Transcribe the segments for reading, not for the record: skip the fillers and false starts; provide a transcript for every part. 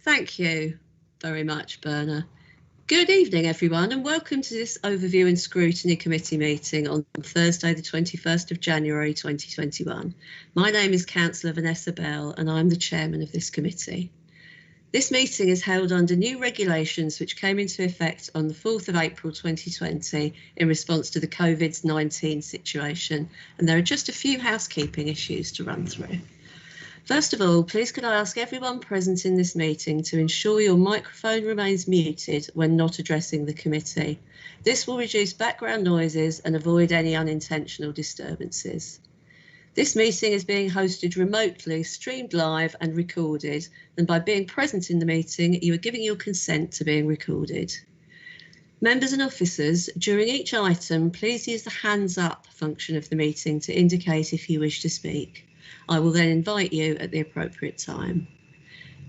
Thank you very much, Berna. Good evening, everyone, and welcome to this Overview and Scrutiny Committee meeting on Thursday, the 21st of January 2021. My name is Councillor Vanessa Bell, and I'm the chairman of this committee. This meeting is held under new regulations which came into effect on the 4th of April 2020 in response to the COVID-19 situation, and there are just a few housekeeping issues to run through. First of all, please could I ask everyone present in this meeting to ensure your microphone remains muted when not addressing the committee. This will reduce background noises and avoid any unintentional disturbances. This meeting is being hosted remotely, streamed live and recorded, and by being present in the meeting, you are giving your consent to being recorded. Members and officers, during each item, please use the hands up function of the meeting to indicate if you wish to speak. I will then invite you at the appropriate time.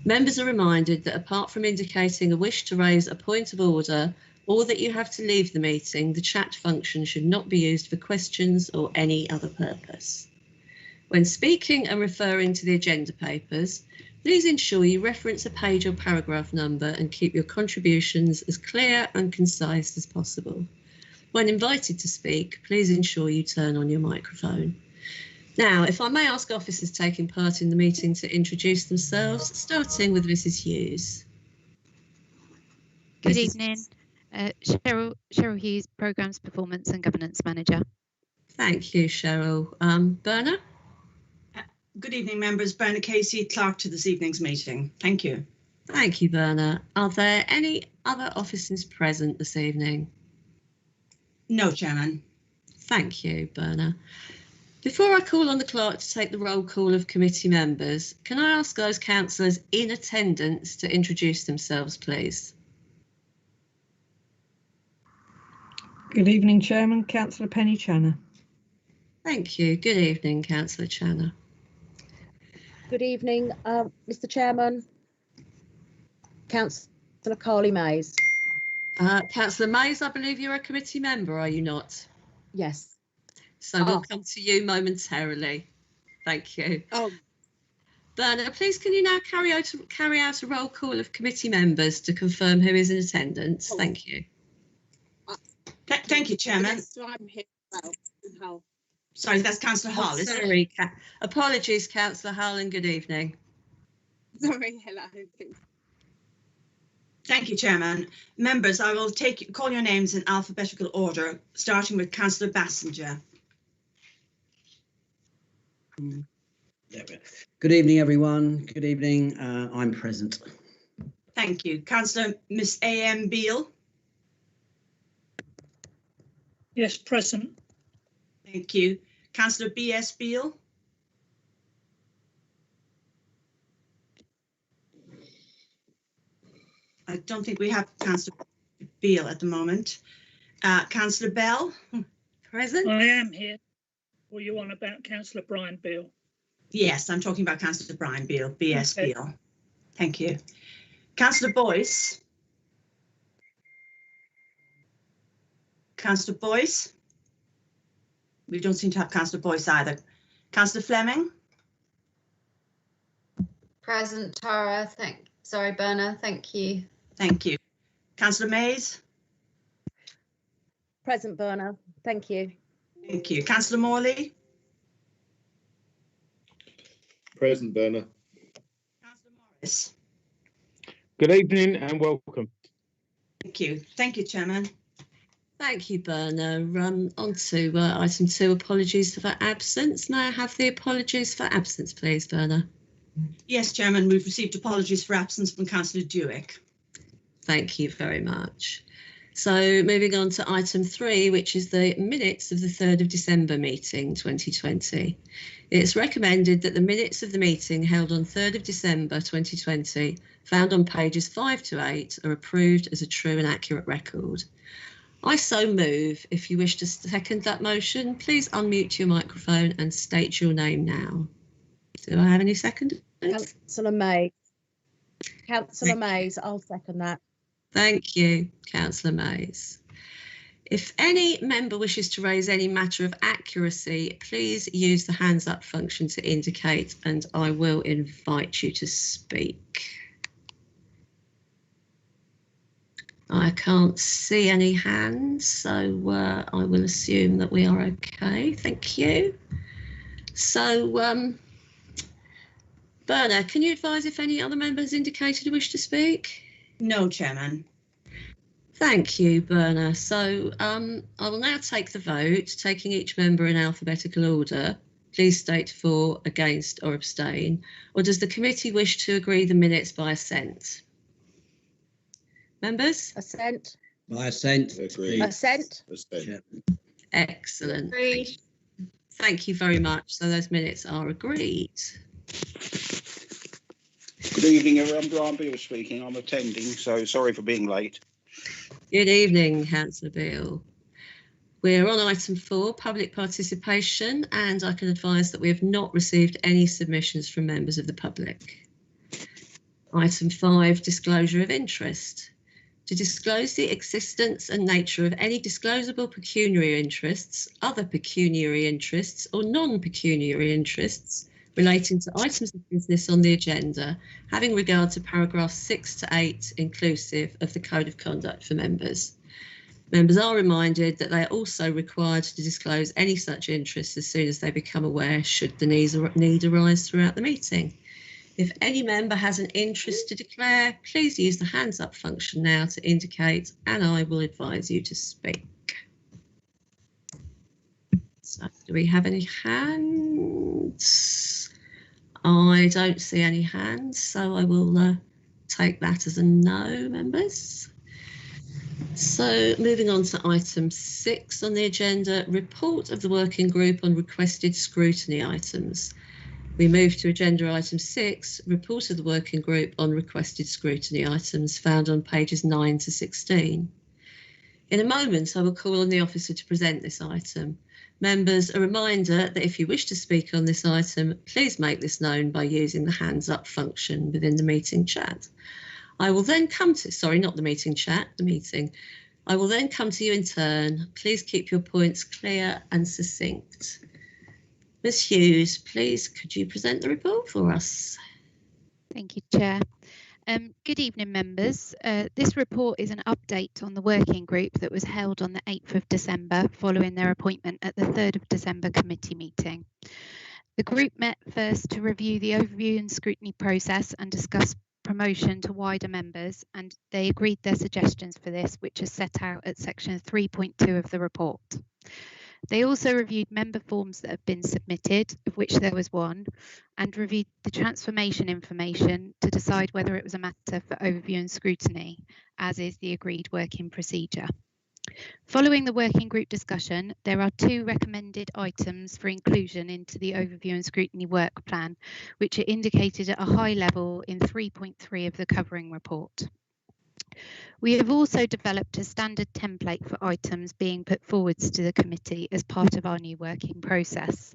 Members are reminded that apart from indicating a wish to raise a point of order or that you have to leave the meeting, the chat function should not be used for questions or any other purpose. When speaking and referring to the agenda papers, please ensure you reference a page or paragraph number and keep your contributions as clear and concise as possible. When invited to speak, please ensure you turn on your microphone. Now, if I may ask officers taking part in the meeting to introduce themselves, starting with Mrs. Hughes. Good evening, Cheryl Hughes, Programmes Performance and Governance Manager. Thank you, Cheryl. Berna? Good evening, members. Berna Casey, clerk to this evening's meeting. Thank you. Thank you, Berna. Are there any other officers present this evening? No, Chairman. Thank you, Berna. Before I call on the clerk to take the roll call of committee members, can I ask those councillors in attendance to introduce themselves, please? Good evening, Chairman. Councillor Penny Channer. Thank you. Good evening, Councillor Channer. Good evening, Mr. Chairman. Councillor Carly Mays. Councillor Mays, I believe you're a committee member, are you not? Yes. So we'll come to you momentarily. Thank you. Oh. Berna, please can you now carry out a roll call of committee members to confirm who is in attendance? Oh. Thank you. Thank you, Chairman. Yes, so I'm here. Well, sorry, that's Councillor Hull, is sorry, apologies, Councillor Hull, and good evening. Sorry, hello. Thank you, Chairman. Members, I will call your names in alphabetical order, starting with Councillor Bassinger. Good evening, everyone. Good evening. I'm present. Thank you. Councillor Miss A.M. Beale. Yes, present. Thank you. Councillor B.S. Beale. I don't think we have Councillor Beale at the moment. Councillor Bell. Present. I am here. Were you on about Councillor Brian Beale? Yes, I'm talking about Councillor Brian Beale, B.S. Okay. Beale. Thank you. Councillor Boyce. Councillor Boyce. We don't seem to have Councillor Boyce either. Councillor Fleming. Present, Tara. Sorry, Berna. Thank you. Thank you. Councillor Mays. Present, Berna. Thank you. Thank you. Councillor Morley. Present, Berna. Councillor Morris. Good evening and welcome. Thank you. Thank you, Chairman. Thank you, Berna. On to item 2, apologies for absence. May I have the apologies for absence, please, Berna? Yes, Chairman, we've received apologies for absence from Councillor Dewick. Thank you very much. So moving on to item 3, which is the minutes of the 3rd of December meeting 2020. It's recommended that the minutes of the meeting held on 3rd of December 2020, found on pages 5 to 8, are approved as a true and accurate record. I so move. If you wish to second that motion, please unmute your microphone and state your name now. Do I have any seconders? Councillor Mays. Councillor Mays, I'll second that. Thank you, Councillor Mays. If any member wishes to raise any matter of accuracy, please use the hands up function to indicate, and I will invite you to speak. I can't see any hands, so I will assume that we are okay. Thank you. So, Berna, can you advise if any other members indicated a wish to speak? No, Chairman. Thank you, Berna. So I will now take the vote, taking each member in alphabetical order. Please state for, against or abstain. Or does the committee wish to agree the minutes by assent? Members? Assent. By assent. Agreed. Assent. Assent. Excellent. Agreed. Thank you very much. So those minutes are agreed. Good evening, everyone. Brian Beale speaking. I'm attending, so sorry for being late. Good evening, Councillor Beale. We're on item 4, public participation, and I can advise that we have not received any submissions from members of the public. Item 5, disclosure of interest. To disclose the existence and nature of any disclosable pecuniary interests, other pecuniary interests, or non-pecuniary interests relating to items of business on the agenda, having regard to paragraphs 6 to 8 inclusive of the Code of Conduct for members. Members are reminded that they are also required to disclose any such interests as soon as they become aware, should the need arise throughout the meeting. If any member has an interest to declare, please use the hands up function now to indicate, and I will advise you to speak. So, do we have any hands? I don't see any hands, so I will take that as a no, members. So, moving on to item 6 on the agenda, report of the working group on requested scrutiny items. We move to agenda item 6, report of the working group on requested scrutiny items, found on pages 9 to 16. In a moment, I will call on the officer to present this item. Members, a reminder that if you wish to speak on this item, please make this known by using the hands up function within the meeting chat. I will then come to, sorry, not the meeting chat, the meeting. I will then come to you in turn. Please keep your points clear and succinct. Ms. Hughes, please, could you present the report for us? Thank you, Chair. Good evening, members. This report is an update on the working group that was held on the 8th of December following their appointment at the 3rd of December committee meeting. The group met first to review the overview and scrutiny process and discuss promotion to wider members, and they agreed their suggestions for this, which is set out at section 3.2 of the report. They also reviewed member forms that have been submitted, of which there was one, and reviewed the transformation information to decide whether it was a matter for overview and scrutiny, as is the agreed working procedure. Following the working group discussion, there are 2 recommended items for inclusion into the overview and scrutiny work plan, which are indicated at a high level in 3.3 of the covering report. We have also developed a standard template for items being put forwards to the committee as part of our new working process.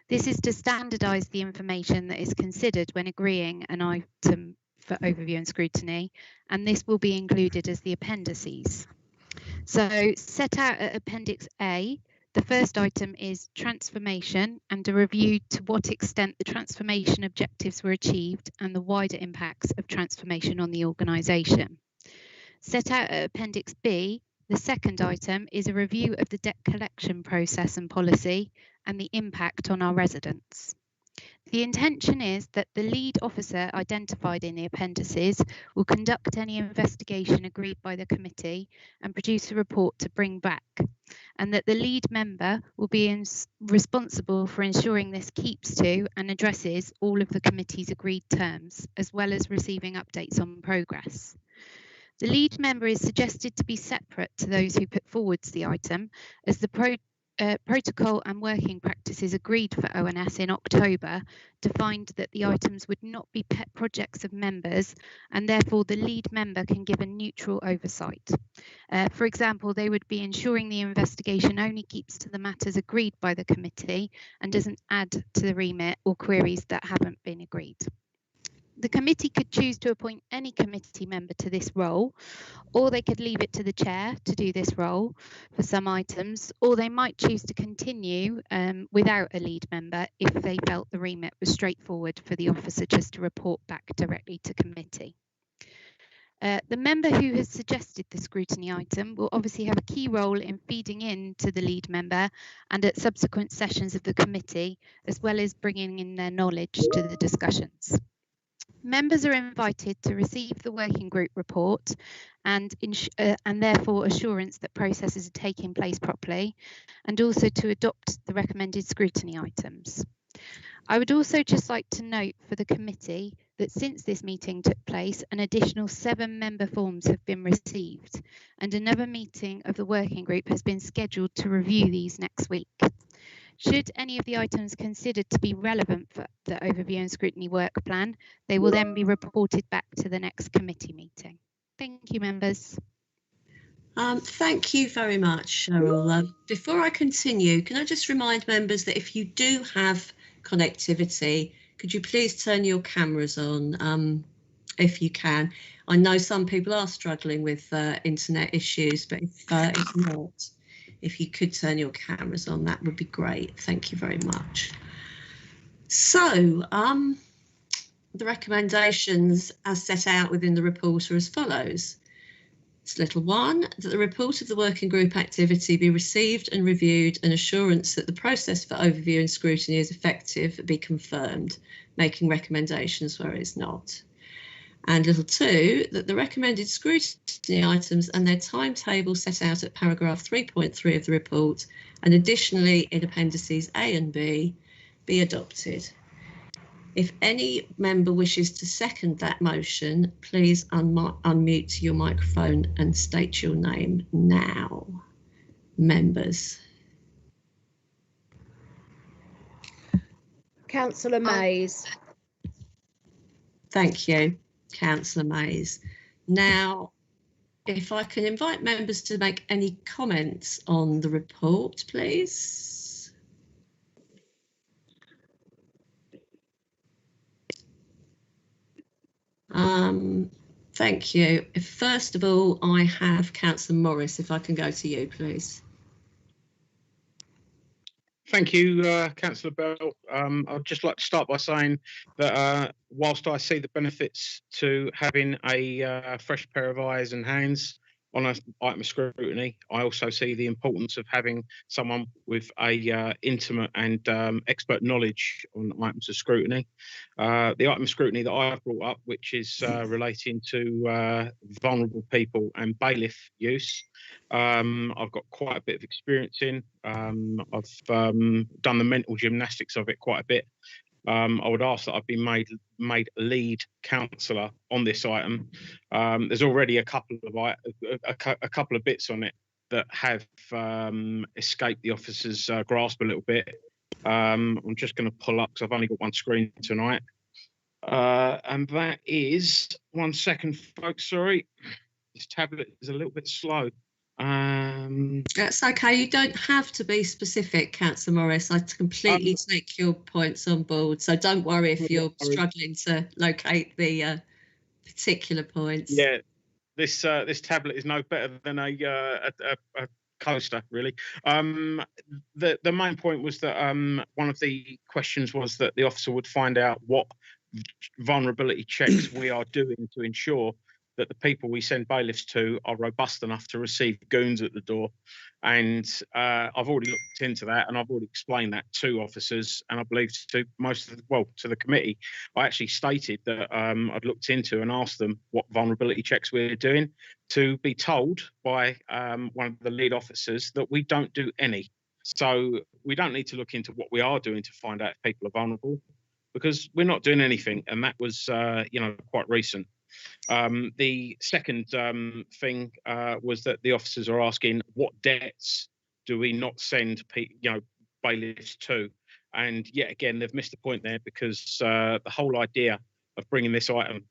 This is to standardise the information that is considered when agreeing an item for overview and scrutiny, and this will be included as the appendices. So, set out at Appendix A, the first item is transformation and a review to what extent the transformation objectives were achieved and the wider impacts of transformation on the organisation. Set out at Appendix B, the second item is a review of the debt collection process and policy and the impact on our residents. The intention is that the lead officer identified in the appendices will conduct any investigation agreed by the committee and produce a report to bring back, and that the lead member will be responsible for ensuring this keeps to and addresses all of the committee's agreed terms, as well as receiving updates on progress. The lead member is suggested to be separate to those who put forwards the item, as the protocol and working practices agreed for ONS in October defined that the items would not be pet projects of members, and therefore the lead member can give a neutral oversight. For example, they would be ensuring the investigation only keeps to the matters agreed by the committee and doesn't add to the remit or queries that haven't been agreed. The committee could choose to appoint any committee member to this role, or they could leave it to the chair to do this role for some items, or they might choose to continue without a lead member if they felt the remit was straightforward for the officer just to report back directly to committee. The member who has suggested the scrutiny item will obviously have a key role in feeding in to the lead member and at subsequent sessions of the committee, as well as bringing in their knowledge to the discussions. Members are invited to receive the working group report and therefore assurance that processes are taking place properly, and also to adopt the recommended scrutiny items. I would also just like to note for the committee that since this meeting took place, an additional 7 member forms have been received, and another meeting of the working group has been scheduled to review these next week. Should any of the items considered to be relevant for the overview and scrutiny work plan, they will then be reported back to the next committee meeting. Thank you, members. Thank you very much, Cheryl. Before I continue, can I just remind members that if you do have connectivity, could you please turn your cameras on if you can? I know some people are struggling with internet issues, but if not, if you could turn your cameras on, that would be great. Thank you very much. So, the recommendations as set out within the report are as follows. It's little 1, that the report of the working group activity be received and reviewed, and assurance that the process for overview and scrutiny is effective be confirmed, making recommendations where it is not. And little 2, that the recommended scrutiny items and their timetable set out at paragraph 3.3 of the report, and additionally in appendices A and B, be adopted. If any member wishes to second that motion, please unmute your microphone and state your name now. Members. Councillor Mays. Thank you, Councillor Mays. Now, if I can invite members to make any comments on the report, please. Thank you. First of all, I have Councillor Morris, if I can go to you, please. Thank you, Councillor Bell. I'd just like to start by saying that whilst I see the benefits to having a fresh pair of eyes and hands on an item of scrutiny, I also see the importance of having someone with a intimate and expert knowledge on items of scrutiny. The item of scrutiny that I've brought up, which is relating to vulnerable people and bailiff use, I've got quite a bit of experience in. I've done the mental gymnastics of it quite a bit. I would ask that I've been made lead counsellor on this item. There's already a couple of bits on it that have escaped the officer's grasp a little bit. I'm just going to pull up because I've only got one screen tonight. And that is, 1 second, folks, sorry. This tablet is a little bit slow. That's okay. You don't have to be specific, Councillor Morris. I completely take your points on board. So don't worry if you're struggling to locate the particular points. Yeah, this tablet is no better than a coaster, really. The main point was that one of the questions was that the officer would find out what vulnerability checks we are doing to ensure that the people we send bailiffs to are robust enough to receive goons at the door. And I've already looked into that, and I've already explained that to officers, and I believe to to the committee. I actually stated that I'd looked into and asked them what vulnerability checks we're doing, to be told by one of the lead officers that we don't do any. So we don't need to look into what we are doing to find out if people are vulnerable, because we're not doing anything, and that was quite recent. The second thing was that the officers are asking what debts do we not send bailiffs to, and yet again they've missed the point there, because the whole idea of bringing this item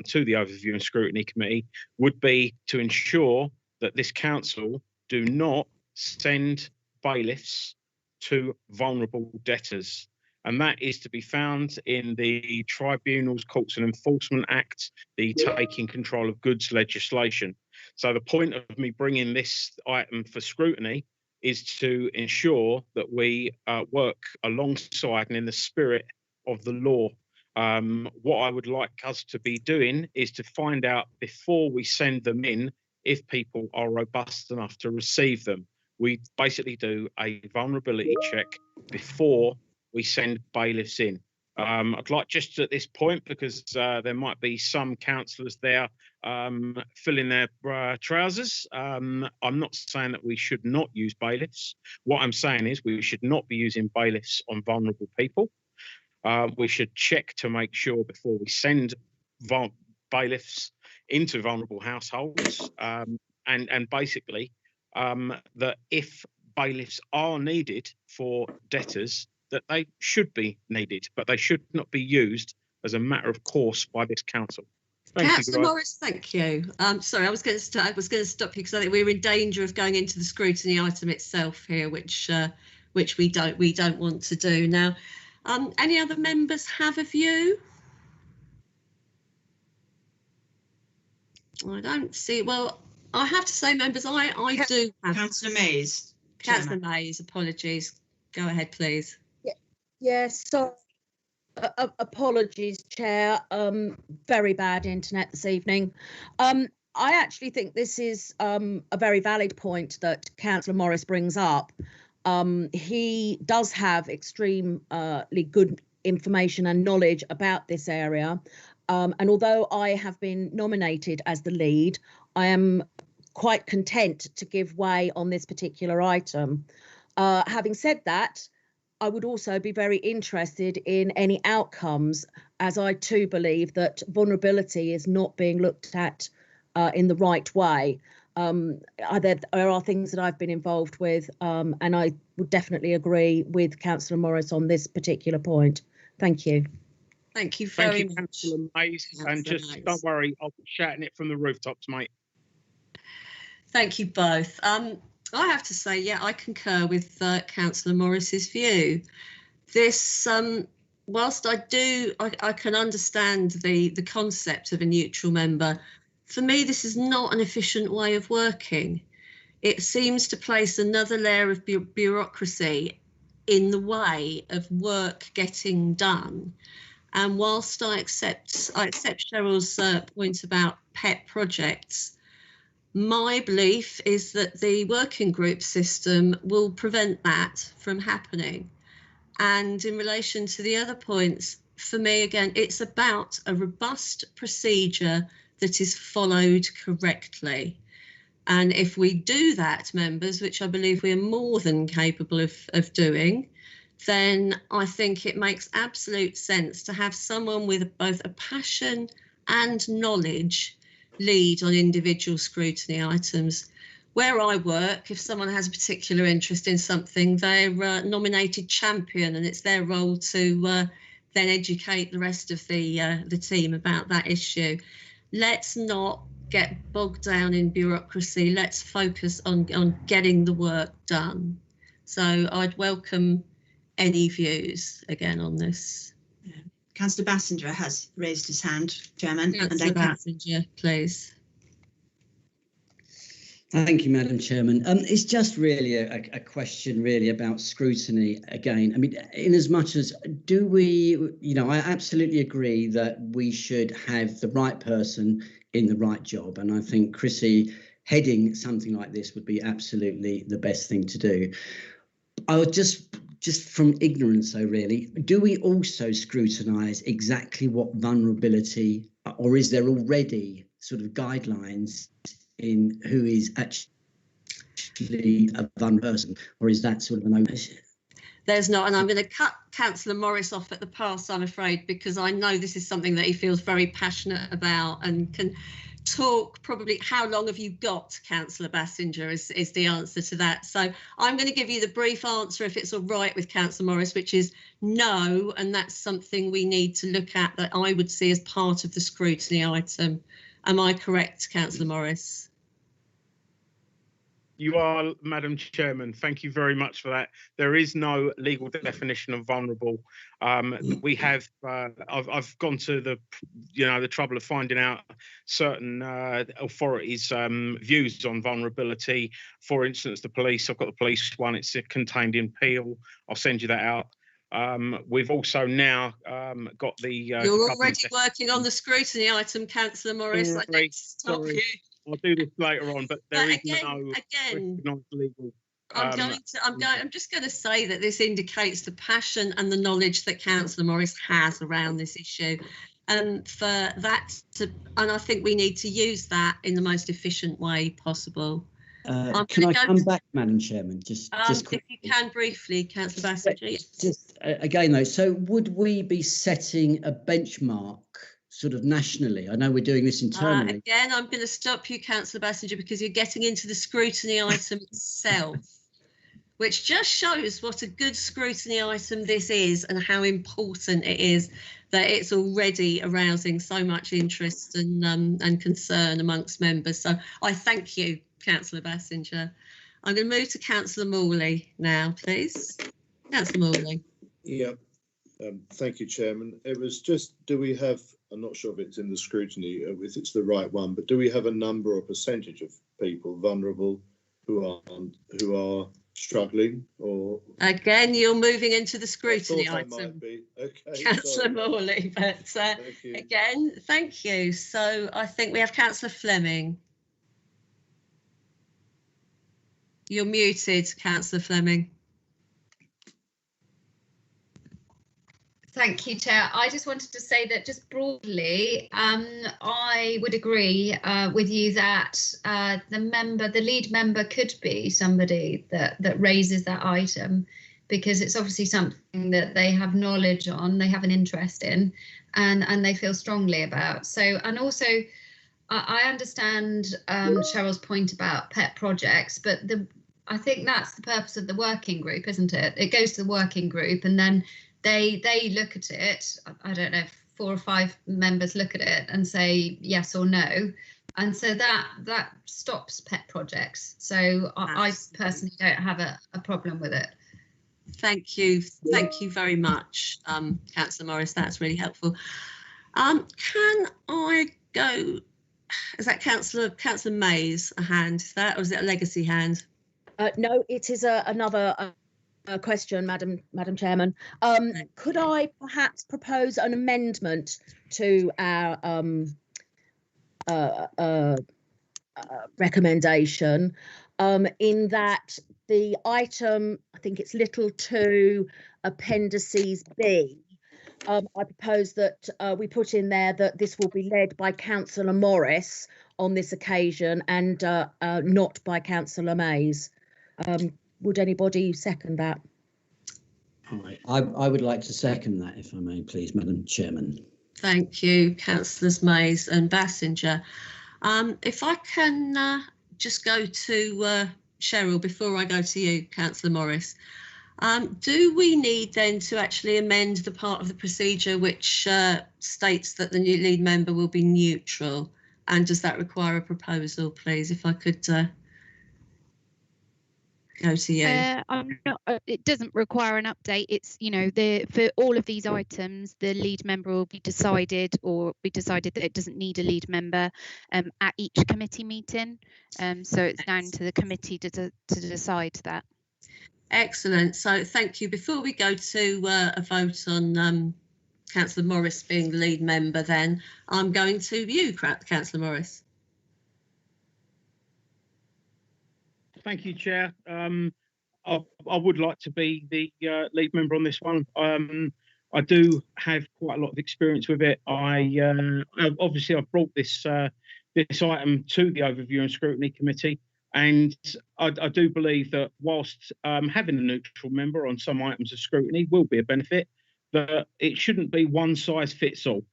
to the Overview and Scrutiny Committee would be to ensure that this council do not send bailiffs to vulnerable debtors. And that is to be found in the Tribunals, Courts and Enforcement Act, the Taking Control of Goods legislation. So the point of me bringing this item for scrutiny is to ensure that we work alongside and in the spirit of the law. What I would like us to be doing is to find out before we send them in if people are robust enough to receive them. We basically do a vulnerability check before we send bailiffs in. I'd like just at this point, because there might be some councillors there filling their trousers. I'm not saying that we should not use bailiffs. What I'm saying is we should not be using bailiffs on vulnerable people. We should check to make sure before we send bailiffs into vulnerable households, and basically that if bailiffs are needed for debtors, that they should be needed, but they should not be used as a matter of course by this council. Councillor Morris, thank you. Sorry, I was going to stop you because I think we're in danger of going into the scrutiny item itself here, which we don't want to do now. Any other members have a view? I don't see. Well, I have to say, members, I do have. Councillor Mays. Councillor Mays, apologies. Go ahead, please. Yes, so apologies, Chair. Very bad internet this evening. I actually think this is a very valid point that Councillor Morris brings up. He does have extremely good information and knowledge about this area. And although I have been nominated as the lead, I am quite content to give way on this particular item. Having said that, I would also be very interested in any outcomes, as I too believe that vulnerability is not being looked at in the right way. There are things that I've been involved with, and I would definitely agree with Councillor Morris on this particular point. Thank you. Thank you very much, Councillor Mays. And just Mays. Don't worry, I'll be shouting it from the rooftops, mate. Thank you both. I have to say, yeah, I concur with Councillor Morris's view. This, whilst I can understand the concept of a neutral member, for me, this is not an efficient way of working. It seems to place another layer of bureaucracy in the way of work getting done. And whilst I accept Cheryl's point about pet projects, my belief is that the working group system will prevent that from happening. And in relation to the other points, for me, again, it's about a robust procedure that is followed correctly. And if we do that, members, which I believe we are more than capable of doing, then I think it makes absolute sense to have someone with both a passion and knowledge lead on individual scrutiny items. Where I work, if someone has a particular interest in something, they're nominated champion, and it's their role to then educate the rest of the team about that issue. Let's not get bogged down in bureaucracy. Let's focus on getting the work done. So I'd welcome any views again on this. Councillor Bassinger has raised his hand, Chairman. Councillor Bassinger, please. Thank you, Madam Chairman. It's just really a question really about scrutiny again. I mean, in as much as do we, I absolutely agree that we should have the right person in the right job. And I think Chrissy heading something like this would be absolutely the best thing to do. I would just from ignorance, though, really, do we also scrutinise exactly what vulnerability, or is there already sort of guidelines in who is actually a vulnerable person, or is that sort of an oversight? There's not, and I'm going to cut Councillor Morris off at the pass, I'm afraid, because I know this is something that he feels very passionate about and can talk. Probably, how long have you got, Councillor Bassinger, is the answer to that. So I'm going to give you the brief answer, if it's all right with Councillor Morris, which is no, and that's something we need to look at, that I would see as part of the scrutiny item. Am I correct, Councillor Morris? You are, Madam Chairman. Thank you very much for that. There is no legal definition of vulnerable. We have. I've gone to the trouble of finding out certain authorities' views on vulnerability. For instance, the police. I've got the police one. It's contained in Peel. I'll send you that out. We've also now got the. You're already working on the scrutiny item, Councillor Morris. I need to stop you. I'll do this later on, but there is again, no legal. I'm just going to say that this indicates the passion and the knowledge that Councillor Morris has around this issue, and I think we need to use that in the most efficient way possible. Can I come back, Madam Chairman? Just if you can briefly, Councillor Bassinger. Just again though, so would we be setting a benchmark sort of nationally? I know we're doing this internally. Again, I'm going to stop you, Councillor Bassinger, because you're getting into the scrutiny item itself, which just shows what a good scrutiny item this is and how important it is that it's already arousing so much interest and concern amongst members. So I thank you, Councillor Bassinger. I'm going to move to Councillor Morley now, please. Councillor Morley. Yeah, thank you, Chairman. It was just, do we have, I'm not sure if it's in the scrutiny, if it's the right one, but do we have a number or percentage of people vulnerable who are struggling? Or again, you're moving into the scrutiny item. Might be. Okay, Councillor Morley, but again, thank you. So I think we have Councillor Fleming. You're muted, Councillor Fleming. Thank you, Chair. I just wanted to say that just broadly, I would agree with you that the lead member could be somebody that raises that item, because it's obviously something that they have knowledge on, they have an interest in, and they feel strongly about. So, and also, I understand Cheryl's point about pet projects, but I think that's the purpose of the working group, isn't it? It goes to the working group, and then they look at it. I don't know, 4 or 5 members look at it and say yes or no, and so that stops pet projects. So I personally don't have a problem with it. Thank you very much, Councillor Morris. That's really helpful. Can I go? Is that Councillor May's a hand? Is that, or is it a legacy hand? No, it is another question, Madam Chairman. Could I perhaps propose an amendment to our recommendation, in that the item, I think it's little 2, appendices B, I propose that we put in there that this will be led by Councillor Morris on this occasion and not by Councillor Mays. Would anybody second that? I would like to second that, if I may, please, Madam Chairman. Thank you, Councillors Mays and Bassinger. If I can just go to Cheryl before I go to you, Councillor Morris. Do we need then to actually amend the part of the procedure which states that the new lead member will be neutral? And does that require a proposal, please? If I could go to you. It doesn't require an update. It's, for all of these items, the lead member will be decided, or be decided that it doesn't need a lead member at each committee meeting. So it's down to the committee to decide that. Excellent. So thank you. Before we go to a vote on Councillor Morris being the lead member, then I'm going to you, Councillor Morris. Thank you, Chair. I would like to be the lead member on this one. I do have quite a lot of experience with it. Obviously I've brought this item to the Overview and Scrutiny Committee, and I do believe that whilst having a neutral member on some items of scrutiny will be a benefit, that it shouldn't be one size fits all.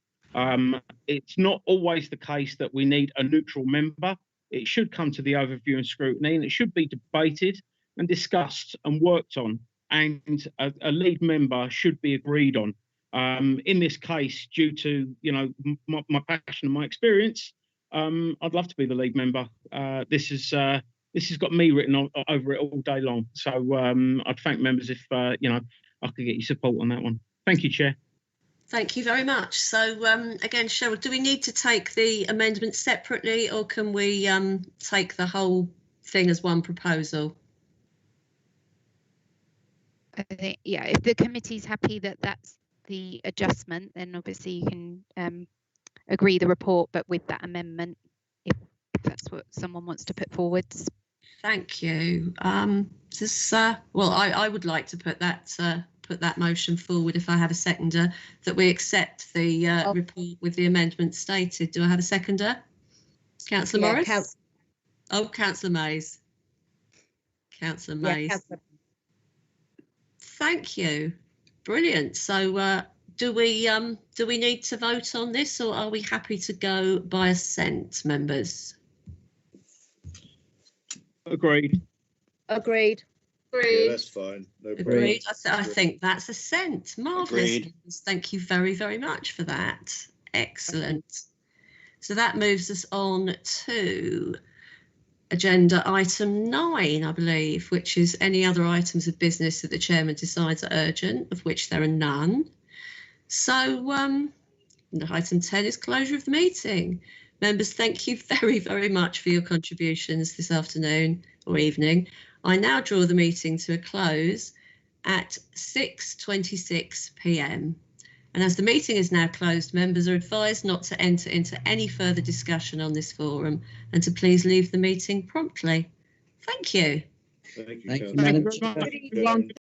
It's not always the case that we need a neutral member. It should come to the Overview and Scrutiny, and it should be debated and discussed and worked on, and a lead member should be agreed on. In this case, due to my passion and my experience, I'd love to be the lead member. This has got me written over it all day long. So I'd thank members if I could get your support on that one. Thank you, Chair. Thank you very much. So again, Cheryl, do we need to take the amendment separately, or can we take the whole thing as one proposal? I think, yeah, if the committee's happy that that's the adjustment, then obviously you can agree the report, but with that amendment, if that's what someone wants to put forwards. Thank you. Well, I would like to put that motion forward if I have a seconder, that we accept the report with the amendments stated. Do I have a seconder? Councillor Morris? Councillor Mays. Councillor Mays. Thank you. Brilliant. So do we need to vote on this, or are we happy to go by assent, members? Agreed. Agreed. Yeah, that's fine. No problem. Agreed. I think that's assent. Marvellous. Thank you very, very much for that. Excellent. So that moves us on to agenda item 9, I believe, which is any other items of business that the chairman decides are urgent, of which there are none. So item 10 is closure of the meeting. Members, thank you very, very much for your contributions this afternoon or evening. I now draw the meeting to a close at 6:26 p.m. And as the meeting is now closed, members are advised not to enter into any further discussion on this forum and to please leave the meeting promptly. Thank you. Thank you, Thank you, Councillor. Madam Chair.